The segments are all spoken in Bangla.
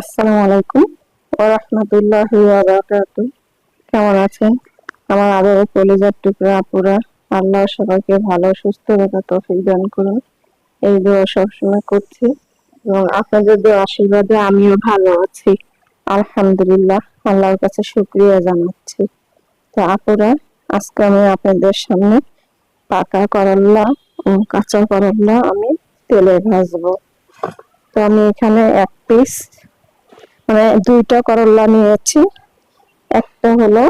আসসালামু আলাইকুম ওয়া রাহমাতুল্লাহি ওয়া বারাকাতুহু। কেমন আছেন আমার আদরের কলিজার টুকরা আপুরা? আল্লাহ সবাইকে ভালো সুস্থ রাখার তৌফিক দান করুন, এই দোয়া সবসময় করছি এবং আপনাদের দোয়া আশীর্বাদে আমিও ভালো আছি আলহামদুলিল্লাহ। আল্লাহর কাছে শুকরিয়া জানাচ্ছি। তো আপুরা, আজকে আমি আপনাদের সামনে পাকা করল্লা ও কাঁচা করল্লা আমি তেলে ভাজবো। তো আমি এখানে এক পিস দুইটা করল্লা নিয়েছি। একটা হলো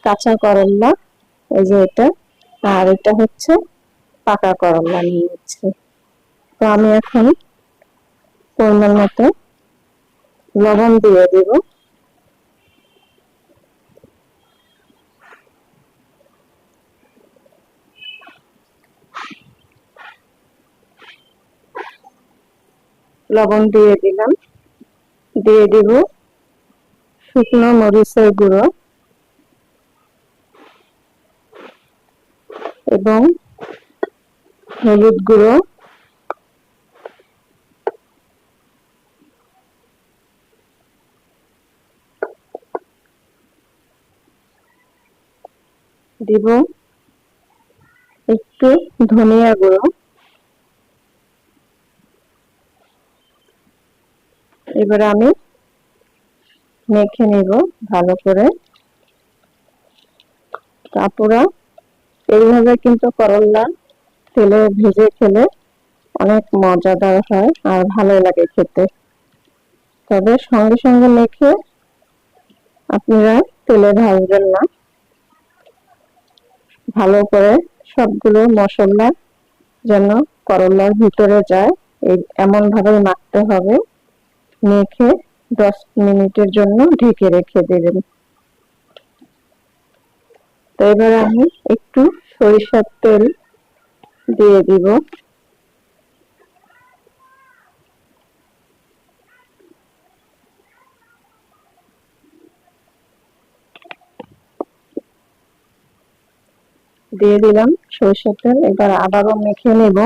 কাঁচা করল্লা, এই যে এটা, আর এটা হচ্ছে পাকা করল্লা নিয়েছি। তো আমি এখন পরিমাণ মতো লবণ দিয়ে দিব। লবণ দিয়ে দিলাম, দিয়ে দিব শুকনো মরিচের গুঁড়ো এবং হলুদ গুঁড়ো, দিব একটু ধনিয়া গুঁড়ো। এবারে আমি মেখে নিব ভালো করে। আপুরা, এইভাবে কিন্তু করল্লা তেলে ভেজে খেলে অনেক মজাদার হয় আর ভালো লাগে খেতে। তবে সঙ্গে সঙ্গে মেখে আপনারা তেলে ভাজবেন না, ভালো করে সবগুলো মশলা যেন করলার ভিতরে যায় এমন ভাবে মাখতে হবে। মেখে 10 মিনিটের জন্য ঢেকে রেখে দেবেন। তো এবারে আমি একটু সরিষার তেল দিয়ে দিব। দিয়ে দিলাম সরিষার তেল। এবার আবারও মেখে নেব।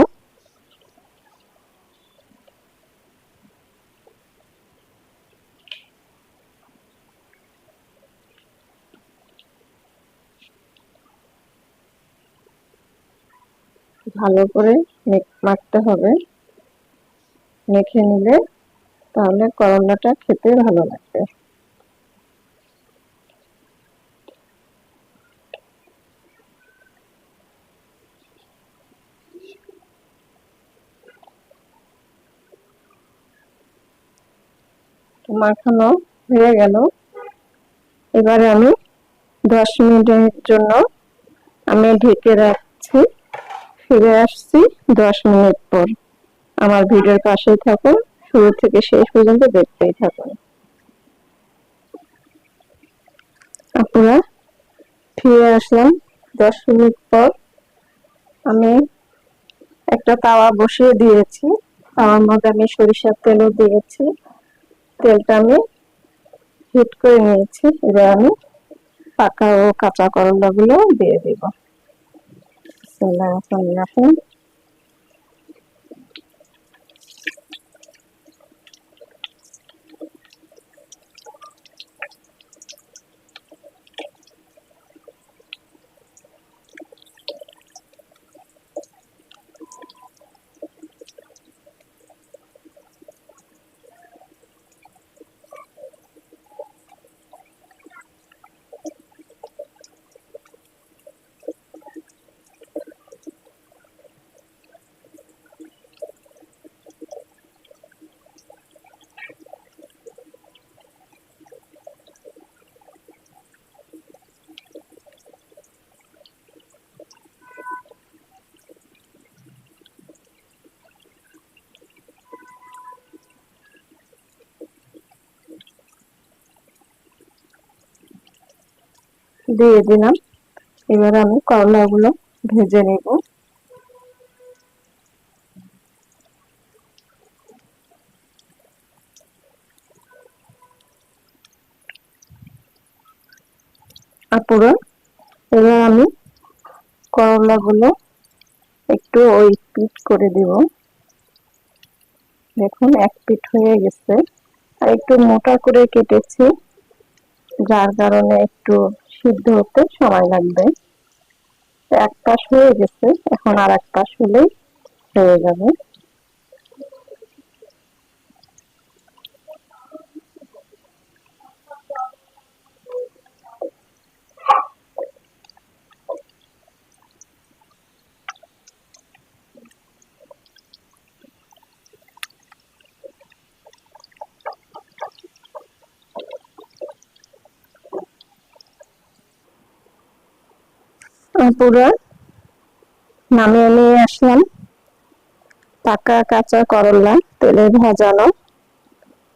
ভালো করে মাখতে হবে, মেখে নিলে তাহলে করলাটা খেতে ভালো লাগবে। মাখানো হয়ে গেল। এবারে আমি 10 মিনিটের জন্য আমি ঢেকে রাখছি। ফিরে আসছি 10 মিনিট পর। আমার ভিডিওর পাশেই থাকুন, শুরু থেকে শেষ পর্যন্ত দেখতেই থাকুন। আপনারা, ফিরে আসলাম 10 মিনিট পর। আমি একটা তাওয়া বসিয়ে দিয়েছি, তাওয়ার মধ্যে আমি সরিষার তেলও দিয়েছি। তেলটা আমি হিট করে নিয়েছি। এবার আমি পাকা ও কাঁচা করলা গুলো দিয়ে দিব। বিসমিল্লাহির রহমানির রহিম। দিয়ে দিলাম। এবার আমি করলাগুলো ভেজে নেব। আপুরা, এবার আমি করলাগুলো একটু ওই পিট করে দিব। দেখুন, এক পিট হয়ে গেছে। আর একটু মোটা করে কেটেছি, যার কারণে একটু সিদ্ধ হতে সময় লাগবে। এক পাশ হয়ে গেছে, এখন আর এক পাশ হলেই হয়ে যাবে। পুরো নামিয়ে নিয়ে আসলাম পাকা কাঁচা করলা তেলে ভাজানো।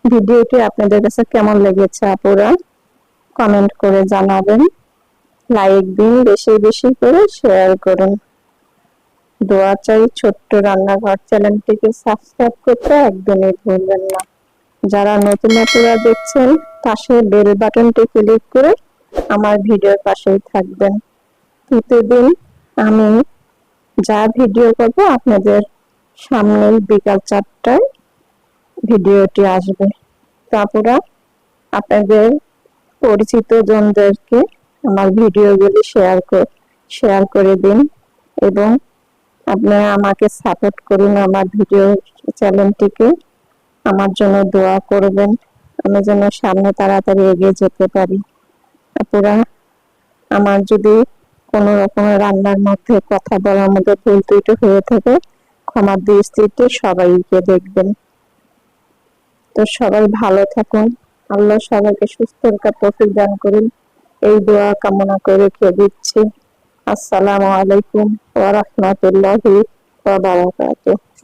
ভিডিওটি আপনাদের কাছে কেমন লেগেছে আপুরা কমেন্ট করে জানাবেন, লাইক দিন, বেশি বেশি করে শেয়ার করুন। দোয়া চাই ছোট্ট রান্নাঘর চ্যানেলটিকে সাবস্ক্রাইব করতে একদমই ভুলবেন না। যারা নতুন আপুরা দেখছেন পাশে বেল বাটনটি ক্লিক করে আমার ভিডিওর পাশেই থাকবেন। প্রতিদিন আমি যা ভিডিও করব আপনাদের সামনে বিকাল 4টায় ভিডিওটি আসবে। তারপরে আপনাদের পরিচিত জনদেরকে আমার ভিডিওগুলি শেয়ার করে দিন এবং আপনারা আমাকে সাপোর্ট করুন। আমার ভিডিও চ্যানেলটিকে আমার জন্য দোয়া করবেন, আমি যেন সামনে তাড়াতাড়ি এগিয়ে যেতে পারি। আপুরা, আমার যদি কোনো রকমের রান্নার মধ্যে কথা বলার মধ্যে ভুল ত্রুটি হয়ে থাকে ক্ষমার দৃষ্টিতে সবাইকে দেখবেন। তো সবাই ভালো থাকুন, আল্লাহ সবাইকে সুস্থ রাখার তৌফিক দান করুন, এই দোয়া কামনা করে রেখে দিচ্ছি। আসসালামু আলাইকুম ওয়া রাহমাতুল্লাহি ওয়া বারাকাতুহু।